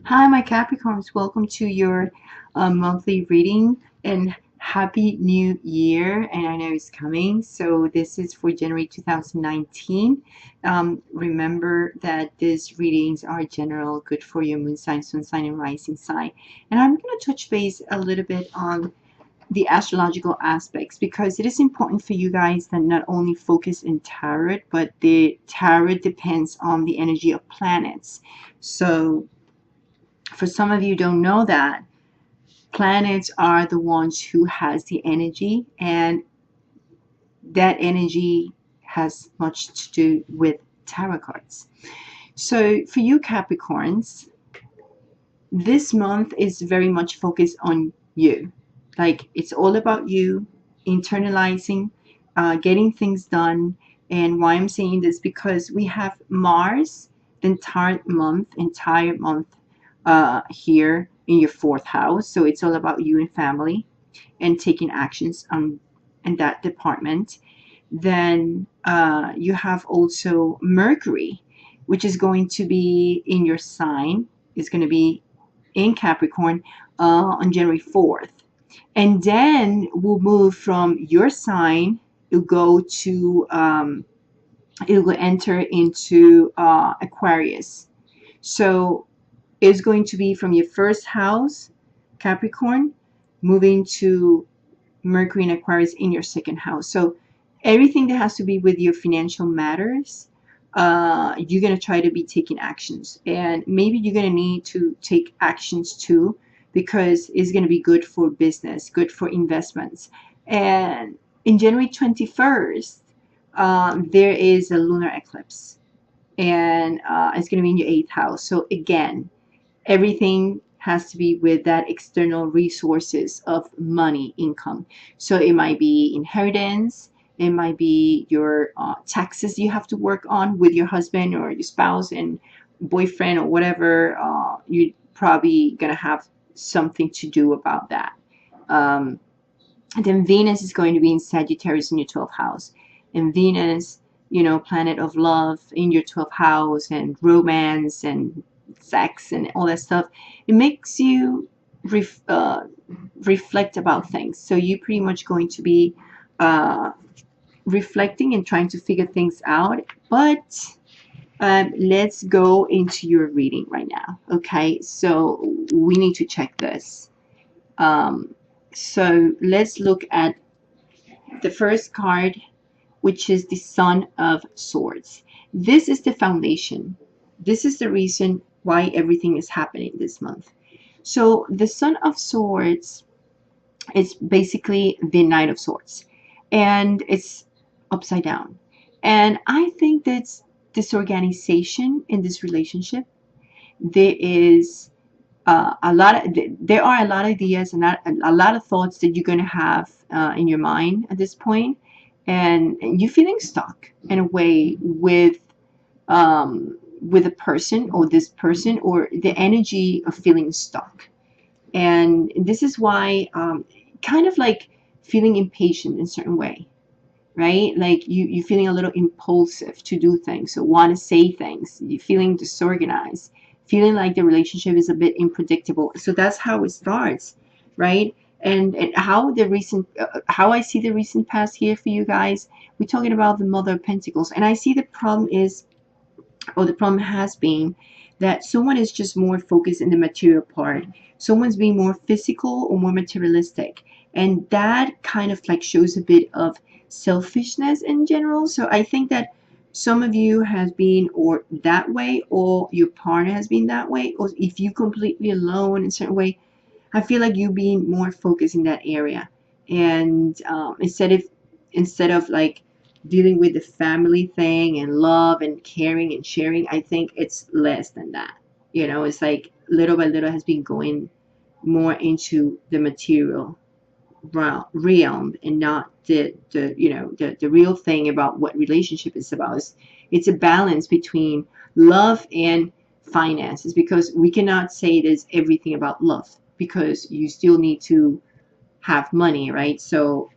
Hi, my Capricorns. Welcome to your monthly reading and Happy New Year. And I know it's coming. So this is for January 2019. Remember that these readings are general, good for your moon sign, sun sign, and rising sign. And I'm going to touch base a little bit on the astrological aspects because it is important for you guys that not only focus in tarot, but the tarot depends on the energy of planets. So for some of you don't know that planets are the ones who has the energy, and that energy has much to do with tarot cards. So for you Capricorns, this month is very much focused on you. Like, it's all about you internalizing, getting things done. And why I'm saying this, because we have Mars the entire month here in your fourth house. So it's all about you and family and taking actions in that department. Then you have also Mercury, which is going to be in your sign. It's going to be in Capricorn on January 4th. And then we'll move from your sign. It'll go enter into Aquarius. So it's going to be from your first house, Capricorn, moving to Mercury and Aquarius in your second house. So everything that has to be with your financial matters, you're going to try to be taking actions. And maybe you're going to need to take actions too, because it's going to be good for business, good for investments. And in January 21st, there is a lunar eclipse. And it's going to be in your 8th house. So again, everything has to be with that external resources of money, income. So it might be inheritance, it might be your taxes you have to work on with your husband or your spouse and boyfriend or whatever. You're probably gonna have something to do about that. um, then Venus is going to be in Sagittarius in your 12th house, and Venus, planet of love in your 12th house, and romance and sex and all that stuff. It makes you reflect about things. So you're pretty much going to be uh, reflecting and trying to figure things out. But let's go into your reading right now. Okay, so we need to check this. So let's look at the first card, which is the Son of Swords. This is the foundation. This is the reason why everything is happening this month. So the Son of Swords is basically the Knight of Swords, and it's upside down. And I think that's disorganization in this relationship. There is there are a lot of ideas and a lot of thoughts that you're going to have in your mind at this point, and you're feeling stuck in a way with a person or this person, or the energy of feeling stuck. And this is why kind of like feeling impatient in a certain way, right? Like you're feeling a little impulsive to do things, so want to say things. You're feeling disorganized, feeling like the relationship is a bit unpredictable. So that's how it starts, right? And how I see the recent past here for you guys, we're talking about the Mother of Pentacles, and I see the problem is, or the problem has been, that someone is just more focused in the material part. Someone's being more physical or more materialistic, and that kind of like shows a bit of selfishness in general. So I think that some of you has been or that way, or your partner has been that way, or if you completely alone in a certain way, I feel like you being more focused in that area. And instead of like dealing with the family thing and love and caring and sharing, I think it's less than that. It's like little by little has been going more into the material realm, and not the real thing about what relationship is about. It's a balance between love and finances, because we cannot say it is everything about love, because you still need to have money, right? So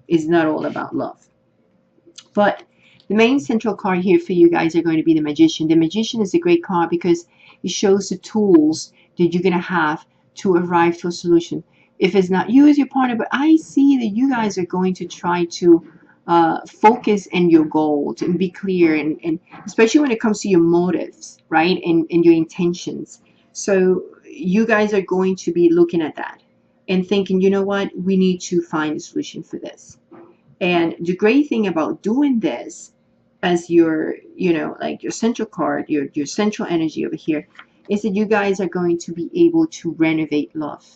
it's not all about love. But the main central card here for you guys are going to be the Magician. The Magician is a great card because It shows the tools that you're going to have to arrive to a solution. If it's not you as your partner, but I see that you guys are going to try to focus in your goals and be clear, and especially when it comes to your motives, right? And your intentions. So you guys are going to be looking at that and thinking, you know what, we need to find a solution for this. And the great thing about doing this as your, like your central card, your central energy over here, is that you guys are going to be able to renovate love,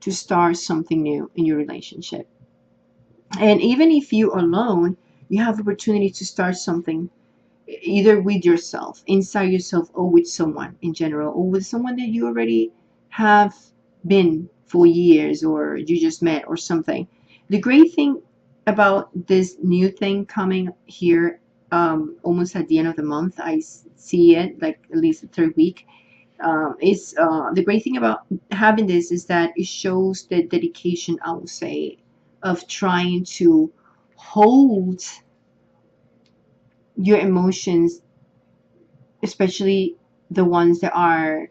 to start something new in your relationship. And even if you're alone, you have opportunity to start something either with yourself, inside yourself, or with someone in general, or with someone that you already have been for years, or you just met or something. The great thing about this new thing coming here, almost at the end of the month, I see it like at least the third week, is the great thing about having this is that it shows the dedication, I would say, of trying to hold your emotions, especially the ones that are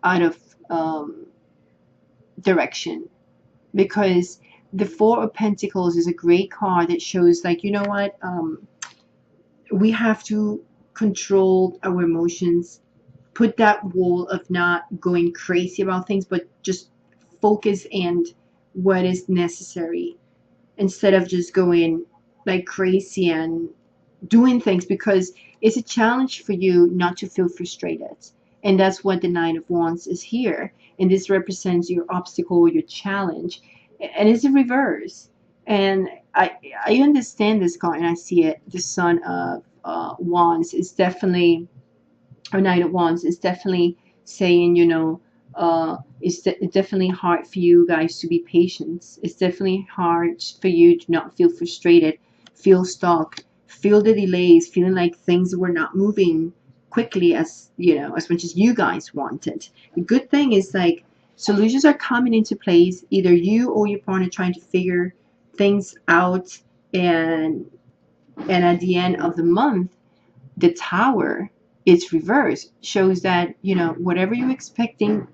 out of direction. Because the Four of Pentacles is a great card that shows, like, you know what, we have to control our emotions, put that wall of not going crazy about things, but just focus and what is necessary, instead of just going like crazy and doing things, because it's a challenge for you not to feel frustrated. And that's what the Nine of Wands is here. And this represents your obstacle, your challenge. And it's a reverse. And I understand this card and I see it. The Son of Wands is definitely, or Nine of Wands is definitely saying, it's definitely hard for you guys to be patient. It's definitely hard for you to not feel frustrated, feel stuck, feel the delays, feeling like things were not moving quickly as much as you guys wanted. The good thing is, like, solutions are coming into place, either you or your partner trying to figure things out, and at the end of the month, the Tower, it's reversed, shows that whatever you're expecting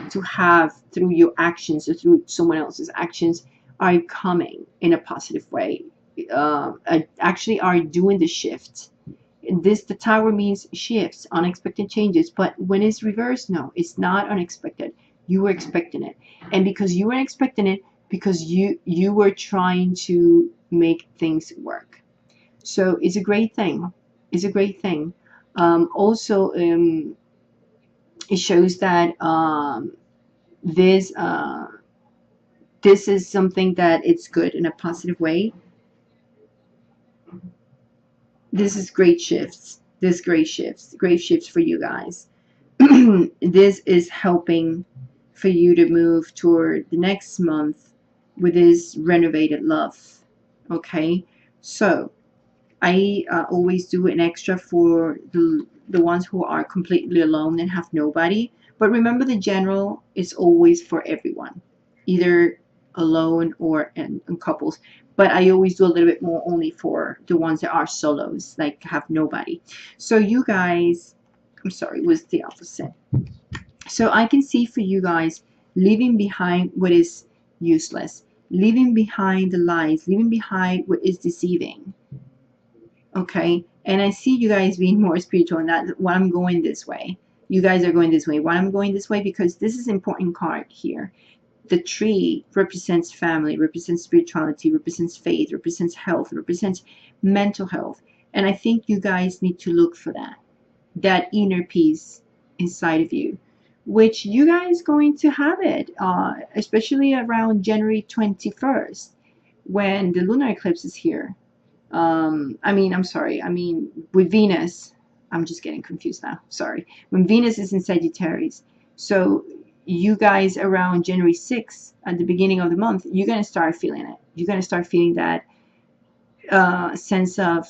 to have through your actions or through someone else's actions are coming in a positive way, actually are doing the shift. The Tower means shifts, unexpected changes, but when it's reversed, no, it's not unexpected. You were expecting it, and because you were expecting it, because you were trying to make things work. So it's a great thing. It's a great thing. Also, it shows that this this is something that it's good in a positive way. This is great shifts. This great shifts for you guys. This is helping for you to move toward the next month with this renovated love. Okay, so I always do an extra for the ones who are completely alone and have nobody. But remember, the general is always for everyone, either alone or in couples. But I always do a little bit more only for the ones that are solos, like have nobody. So you guys, I'm sorry, was the opposite. So I can see for you guys, leaving behind what is useless, leaving behind the lies, leaving behind what is deceiving. Okay, and I see you guys being more spiritual, and that why I'm going this way. You guys are going this way. Why I'm going this way? Because this is an important card here. The tree represents family, represents spirituality, represents faith, represents health, represents mental health. And I think you guys need to look for that inner peace inside of you, which you guys going to have it, especially around January 21st, when the lunar eclipse is here. With Venus, I'm just getting confused now. Sorry. When Venus is in Sagittarius. So you guys around January 6th, at the beginning of the month, you're going to start feeling it. You're going to start feeling that sense of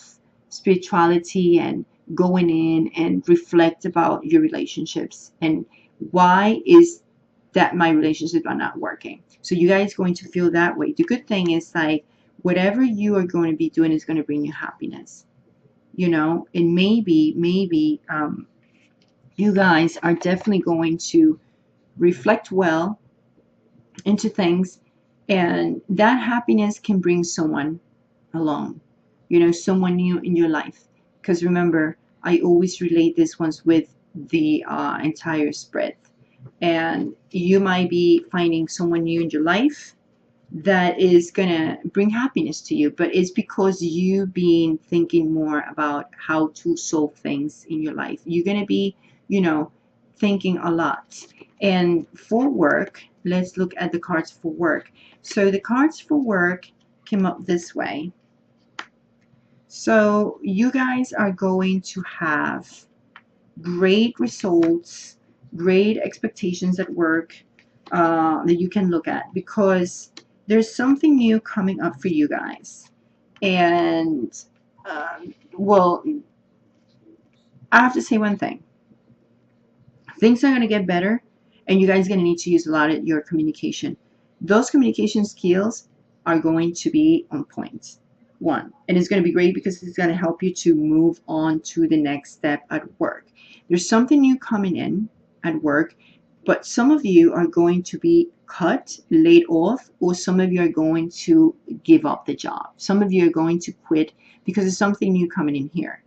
spirituality and going in and reflect about your relationships and why is that my relationships are not working. So you guys going to feel that way. The good thing is, like, whatever you are going to be doing is going to bring you happiness, and maybe you guys are definitely going to reflect well into things, and that happiness can bring someone along, someone new in your life. Because remember, I always relate this ones with the entire spread, and you might be finding someone new in your life that is gonna bring happiness to you, but it's because you been thinking more about how to solve things in your life. You're gonna be, thinking a lot. And for work, let's look at the cards for work. So the cards for work came up this way. So you guys are going to have great results, great expectations at work, that you can look at, because there's something new coming up for you guys. And well, I have to say one thing. Things are going to get better, and you guys are going to need to use a lot of your communication. Those communication skills are going to be on point. One, and it's going to be great because it's going to help you to move on to the next step at work. There's something new coming in at work, but some of you are going to be cut, laid off, or some of you are going to give up the job. Some of you are going to quit because there's something new coming in here.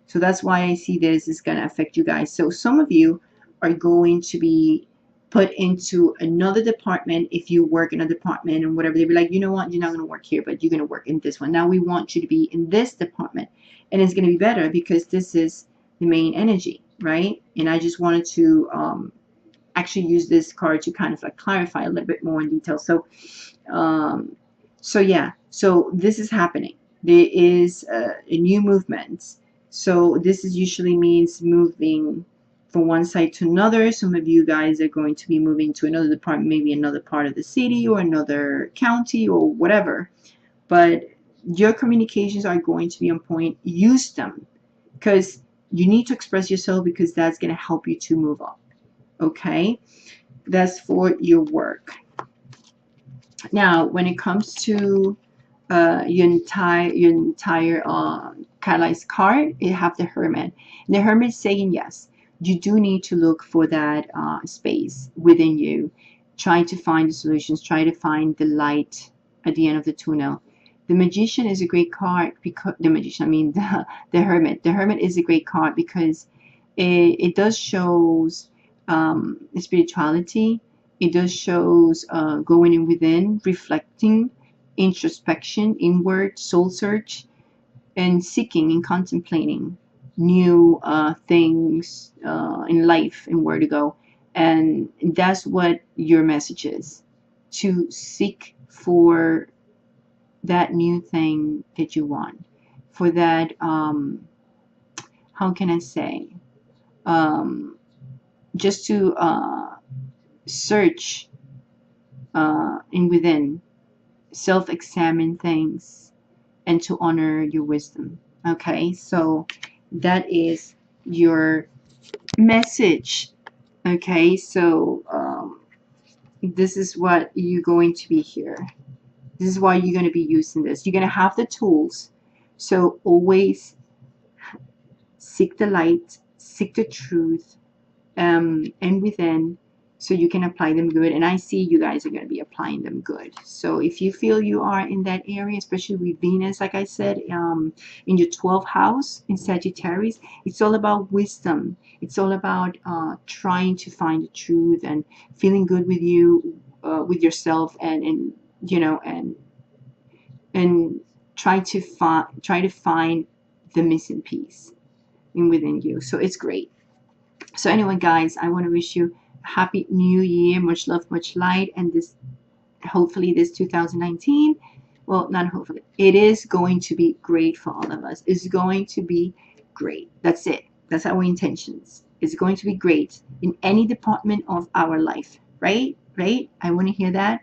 So that's why I see this is going to affect you guys. So some of you are going to be put into another department. If you work in a department and whatever, they'll be like, you know what, you're not going to work here, but you're going to work in this one. Now we want you to be in this department, and it's going to be better because this is the main energy, right? And I just wanted to actually use this card to kind of like clarify a little bit more in detail. So yeah, so this is happening. There is a new movement. So this is usually means moving from one side to another. Some of you guys are going to be moving to another department, maybe another part of the city or another county or whatever. But your communications are going to be on point. Use them, because you need to express yourself, because that's going to help you to move up. Okay, that's for your work. Now, when it comes to your entire catalyzed card, you have the Hermit. And the Hermit is saying yes, you do need to look for that space within you. Try to find the solutions. Try to find the light at the end of the tunnel. The Magician is a great card because the Hermit. The Hermit is a great card because it does shows spirituality. It does shows going in within, reflecting, introspection, inward, soul search, and seeking and contemplating new things in life and where to go. And that's what your message is, to seek for that new thing that you want, for that, how can I say, just to search in within, self-examine things, and to honor your wisdom. Okay, so that is your message. Okay, so this is what you're going to be here. This is why you're going to be using this. You're going to have the tools. So always seek the light, seek the truth, and within, so you can apply them good. And I see you guys are going to be applying them good. So if you feel you are in that area, especially with Venus, like I said, in your 12th house in Sagittarius, it's all about wisdom. It's all about trying to find the truth and feeling good with you, with yourself, and try to find the missing piece in within you. So it's great. So anyway, guys, I want to wish you a happy new year, much love, much light, and hopefully this 2019, well, not hopefully, it is going to be great for all of us. It's going to be great. That's it. That's our intentions. It's going to be great in any department of our life, right? I want to hear that.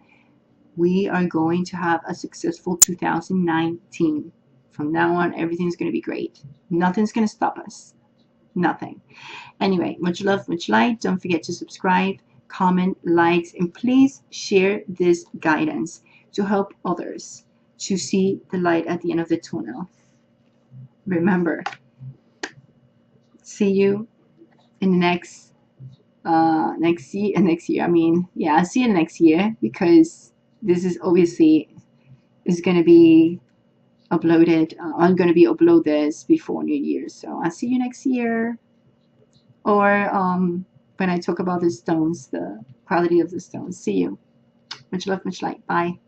We are going to have a successful 2019. From now on, everything's going to be great. Nothing's going to stop us. Nothing. Anyway, much love, much light. Don't forget to subscribe, comment, likes, and please share this guidance to help others to see the light at the end of the tunnel. Remember, see you in the next year. I mean, yeah, I'll see you next year, because this is obviously is going to be uploaded. I'm going to be upload this before New Year, so I'll see you next year. Or when I talk about the stones, the quality of the stones. See you. Much love, much light. Bye.